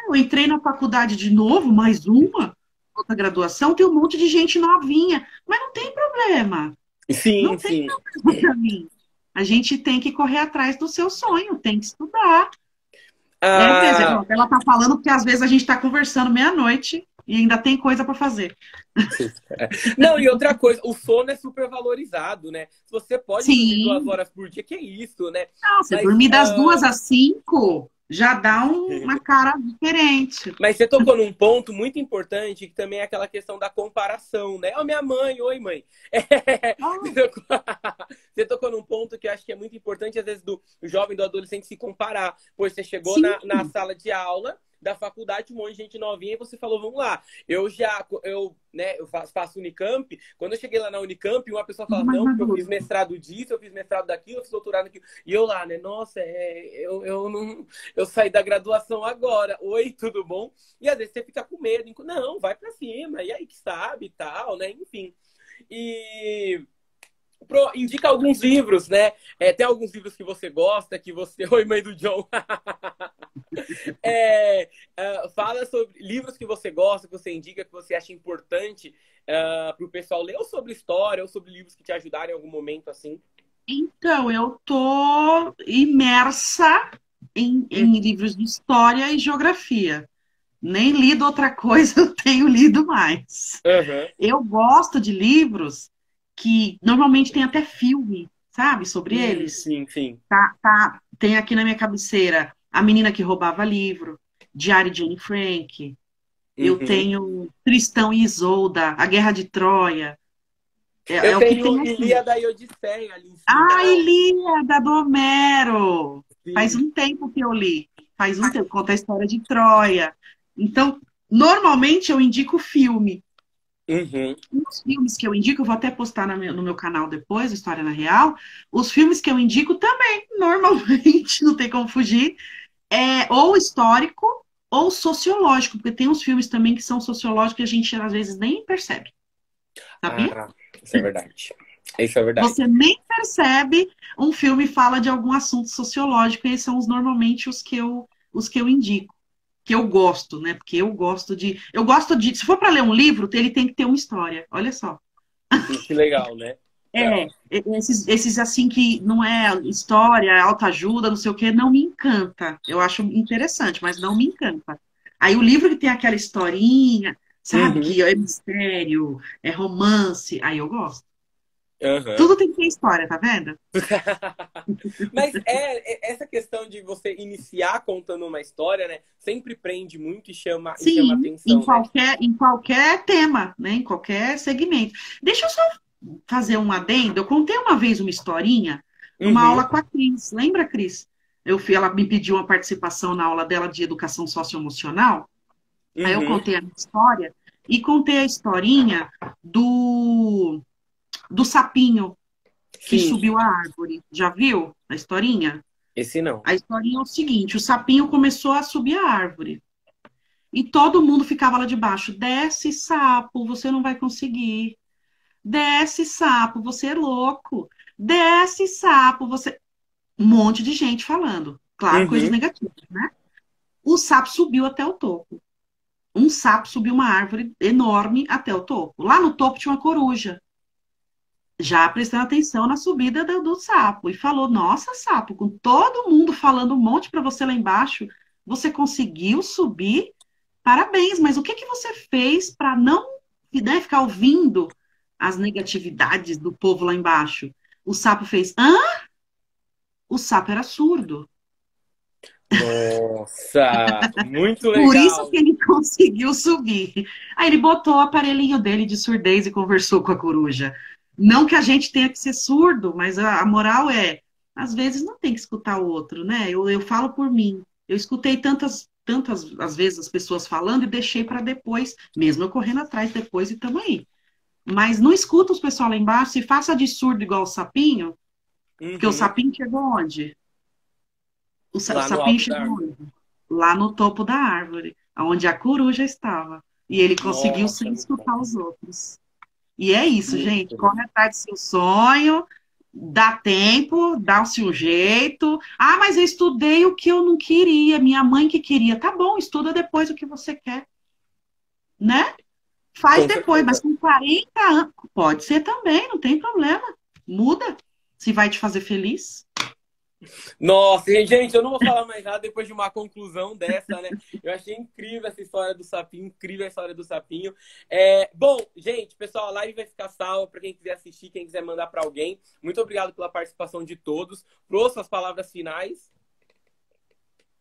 eu entrei na faculdade de novo, mais uma. outra graduação, tem um monte de gente novinha. Mas não tem problema. Sim, Não tem sim. problema pra mim. A gente tem que correr atrás do seu sonho, tem que estudar. Por Ah, exemplo, ela tá falando que às vezes a gente tá conversando meia-noite e ainda tem coisa para fazer. não, e outra coisa, o sono é super valorizado, né? Se você pode dormir duas Sim. horas por dia, que é isso, né? Não, você Mas, dormir das 2 às 5 já dá uma cara diferente. mas você tocou num ponto muito importante, que também é aquela questão da comparação, né? Ó, minha mãe, oi, mãe. Ah, Você tocou num ponto que eu acho que é muito importante, às vezes, do jovem, do adolescente se comparar. Pois você chegou sim. na sala de aula da faculdade, um monte de gente novinha, e você falou, vamos lá. Eu faço Unicamp. Quando eu cheguei lá na Unicamp, uma pessoa Tudo falava, mais não, porque eu fiz maduro. mestrado disso, eu fiz mestrado daquilo, eu fiz doutorado naquilo. E eu lá, né? Nossa, eu não, eu saí da graduação agora. Oi, tudo bom? E às vezes você fica com medo. Não, vai pra cima. E aí que sabe e tal, né? Enfim. E indica alguns livros, né? Tem alguns livros que você gosta, que você... Oi, mãe do John. Fala sobre livros que você gosta, que você indica, que você acha importante para o pessoal ler, ou sobre história, ou sobre livros que te ajudaram em algum momento, assim. Então, eu tô imersa em livros de história e geografia. Nem lido outra coisa, eu tenho lido mais. Aham. Eu gosto de livros que normalmente tem até filme, sabe, sobre eles. Sim, sim. Tem aqui na minha cabeceira A Menina que Roubava Livro, Diário de Anne Frank. Eu Uhum. tenho Tristão e Isolda, A Guerra de Troia. É Eu o que tenho tem aqui. Ilíada e Odisseia ali em cima. A Ilíada do Homero. Faz Sim. um tempo que eu li. Faz um tempo. Conta a história de Troia. Então, normalmente eu indico filme. Uhum. Os filmes que eu indico, eu vou até postar no meu canal depois, História na Real. Os filmes que eu indico também, normalmente, não tem como fugir, é ou histórico ou sociológico, porque tem uns filmes também que são sociológicos que a gente às vezes nem percebe, sabia? Ah, isso é verdade. Isso é Você verdade. nem percebe um filme fala de algum assunto sociológico, e esses são normalmente os que eu indico, que eu gosto, né? Porque eu gosto de, se for para ler um livro, ele tem que ter uma história. Olha só. Que legal, né? Da hora. Esses assim que não é história, é autoajuda, não sei o que, não me encanta. Eu acho interessante, mas não me encanta. Aí o livro que tem aquela historinha, sabe, Uhum. que é mistério, é romance, aí eu gosto. Aham. Tudo tem que ter história, tá vendo? Mas essa questão de você iniciar contando uma história, né? Sempre prende muito e chama Sim, em atenção, né? qualquer, em qualquer tema, né? Em qualquer segmento. Deixa eu só fazer um adendo. Eu contei uma vez uma historinha numa Uhum, aula com a Cris. Lembra, Cris? Ela me pediu uma participação na aula dela de educação socioemocional. Aí eu uhum. contei a minha história e contei a historinha do sapinho que Sim, subiu a árvore. Já viu a historinha? esse não. A historinha é o seguinte: o sapinho começou a subir a árvore. E todo mundo ficava lá debaixo. Desce, sapo, você não vai conseguir. Desce, sapo, você é louco. Desce, sapo, você. Um monte de gente falando. Claro, coisas Uhum. negativas, né? O sapo subiu até o topo. Um sapo subiu uma árvore enorme até o topo. Lá no topo tinha uma coruja, já prestando atenção na subida do sapo. E falou: Nossa, sapo, com todo mundo falando um monte para você lá embaixo, você conseguiu subir? Parabéns, mas o que que você fez para não, né, ficar ouvindo as negatividades do povo lá embaixo? O sapo fez, hã? O sapo era surdo. Nossa, muito Por isso legal. que ele conseguiu subir. Aí ele botou o aparelhinho dele de surdez e conversou com a coruja. Não que a gente tenha que ser surdo, mas a moral é, às vezes não tem que escutar o outro, né? Eu falo por mim. Eu escutei tantas às vezes as pessoas falando e deixei para depois, mesmo eu correndo atrás depois e estamos aí. Mas não escuta os pessoal lá embaixo e faça de surdo igual o sapinho, porque o Uhum. sapinho chegou onde? O Lá no sapinho alto da chegou árvore. onde? Lá no topo da árvore, onde a coruja estava. E ele conseguiu Nossa, sem muito bom. escutar os outros. E é isso, gente. Muito bom. Corre atrás do seu sonho, dá tempo, dá-se um jeito. Ah, mas eu estudei o que eu não queria, minha mãe que queria. Tá bom, estuda depois o que você quer, né? Faz Com depois, mas certeza. com 40 anos, pode ser também, não tem problema. Muda, se vai te fazer feliz. Nossa, gente, eu não vou falar mais nada depois de uma conclusão dessa, né? Eu achei incrível essa história do sapinho, incrível a história do sapinho. Bom, gente, pessoal, a live vai ficar salva para quem quiser assistir, quem quiser mandar para alguém. Muito obrigado pela participação de todos. Pro, suas palavras finais.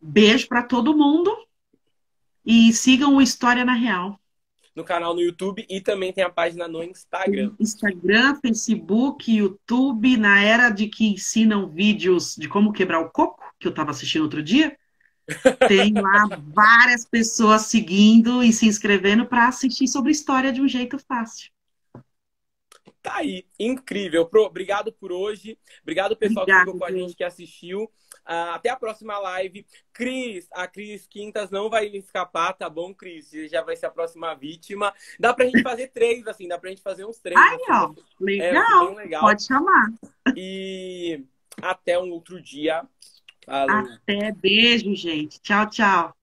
Beijo para todo mundo e sigam o História na Real. No canal no YouTube e também tem a página no Instagram. Instagram, Facebook, YouTube, na era de que ensinam vídeos de como quebrar o coco, que eu estava assistindo outro dia, tem lá várias pessoas seguindo e se inscrevendo para assistir sobre história de um jeito fácil. Tá aí, incrível. Pro, obrigado por hoje. Obrigado, pessoal, que ficou Obrigada, com a gente, gente. que assistiu. Até a próxima live. A Cris Quintas não vai escapar, tá bom, Cris? Você já vai ser a próxima vítima. Dá pra gente fazer três, assim, dá pra gente fazer uns três, Aí, assim, ó, vai ser bem legal. legal. Pode chamar. E até um outro dia. Falou. Até beijo, gente. Tchau, tchau.